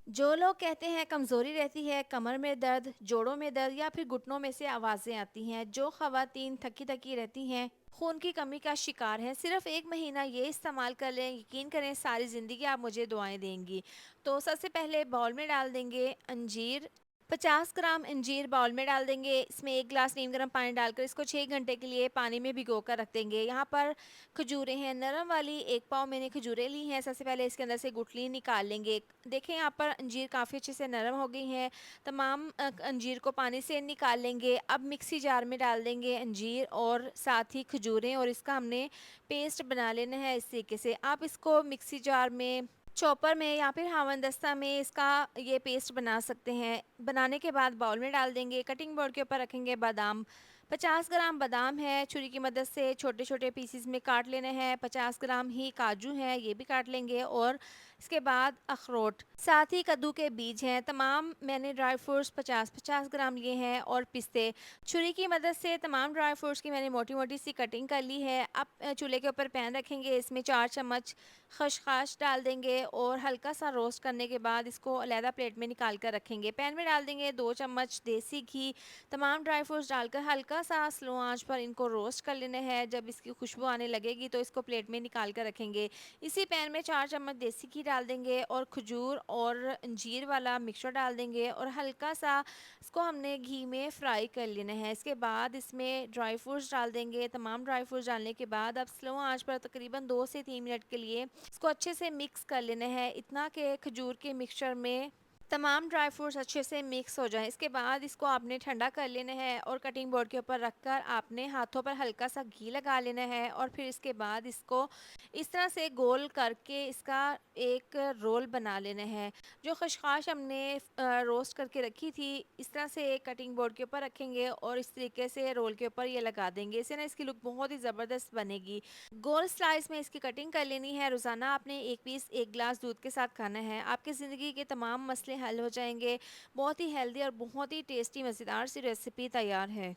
जो लोग कहते हैं कमज़ोरी रहती है, कमर में दर्द, जोड़ों में दर्द या फिर घुटनों में से आवाज़ें आती हैं, जो ख़वातीन थकी-थकी रहती हैं, खून की कमी का शिकार हैं, सिर्फ़ 1 महीना ये इस्तेमाल कर लें, यकीन करें सारी ज़िंदगी आप मुझे दुआएँ देंगी। तो सबसे पहले बाउल में डाल देंगे अंजीर, 50 ग्राम अंजीर बाउल में डाल देंगे, इसमें 1 ग्लास नीम गर्म पानी डालकर इसको 6 घंटे के लिए पानी में भिगोकर रख देंगे। यहाँ पर खजूरें हैं नरम वाली, 1 पाव मैंने खजूरें ली हैं। सबसे पहले इसके अंदर से गुठली निकाल लेंगे। देखें यहाँ पर अंजीर काफ़ी अच्छे से नरम हो गई हैं। तमाम अंजीर को पानी से निकाल लेंगे। अब मिक्सी जार में डाल देंगे अंजीर और साथ ही खजूरें और इसका हमने पेस्ट बना लेना है इस तरीके से। आप इसको मिक्सी जार में, चॉपर में या फिर हावन-दस्ता में इसका ये पेस्ट बना सकते हैं। बनाने के बाद बाउल में डाल देंगे। कटिंग बोर्ड के ऊपर रखेंगे बादाम। 50 ग्राम बादाम है, छुरी की मदद से छोटे-छोटे पीसेस में काट लेने हैं। 50 ग्राम ही काजू हैं, ये भी काट लेंगे और इसके बाद अखरोट, साथ ही कद्दू के बीज हैं। तमाम मैंने ड्राई फ्रूट्स 50-50 ग्राम लिए हैं और पिस्ते। छुरी की मदद से तमाम ड्राई फ्रूट्स की मैंने मोटी-मोटी सी कटिंग कर ली है। अब चूल्हे के ऊपर पैन रखेंगे, इसमें 4 चम्मच खसखस डाल देंगे और हल्का सा रोस्ट करने के बाद इसको अलहदा प्लेट में निकाल कर रखेंगे। पैन में डाल देंगे 2 चम्मच देसी घी, तमाम ड्राई फ्रूट्स डालकर हल्का सा स्लो आंच पर इनको रोस्ट कर लेना है। जब इसकी खुशबू आने लगेगी तो इसको प्लेट में निकाल कर रखेंगे। इसी पैन में 4 चम्मच देसी घी डाल देंगे और खजूर और अंजीर वाला मिक्सचर डाल देंगे और हल्का सा इसको हमने घी में फ्राई कर लेना है। इसके बाद इसमें ड्राई फ्रूट्स डाल देंगे। तमाम ड्राई फ्रूट्स डालने के बाद अब स्लो आंच पर तकरीबन 2 से 3 मिनट के लिए इसको अच्छे से मिक्स कर लेना है, इतना कि खजूर के मिक्सचर में तमाम ड्राई फ्रूट्स अच्छे से मिक्स हो जाएं। इसके बाद इसको आपने ठंडा कर लेना है और कटिंग बोर्ड के ऊपर रखकर आपने हाथों पर हल्का सा घी लगा लेना है और फिर इसके बाद इसको इस तरह से गोल करके इसका एक रोल बना लेना है। जो खशखाश हमने रोस्ट करके रखी थी, इस तरह से एक कटिंग बोर्ड के ऊपर रखेंगे और इस तरीके से रोल के ऊपर ये लगा देंगे। इससे ना इसकी लुक बहुत ही ज़बरदस्त बनेगी। गोल स्लाइस में इसकी कटिंग कर लेनी है। रोज़ाना आपने 1 पीस 1 ग्लास दूध के साथ खाना है। आपकी ज़िंदगी के तमाम मसले हल हो जाएँगे। बहुत ही हेल्दी और बहुत ही टेस्टी मज़ेदार सी रेसिपी तैयार है।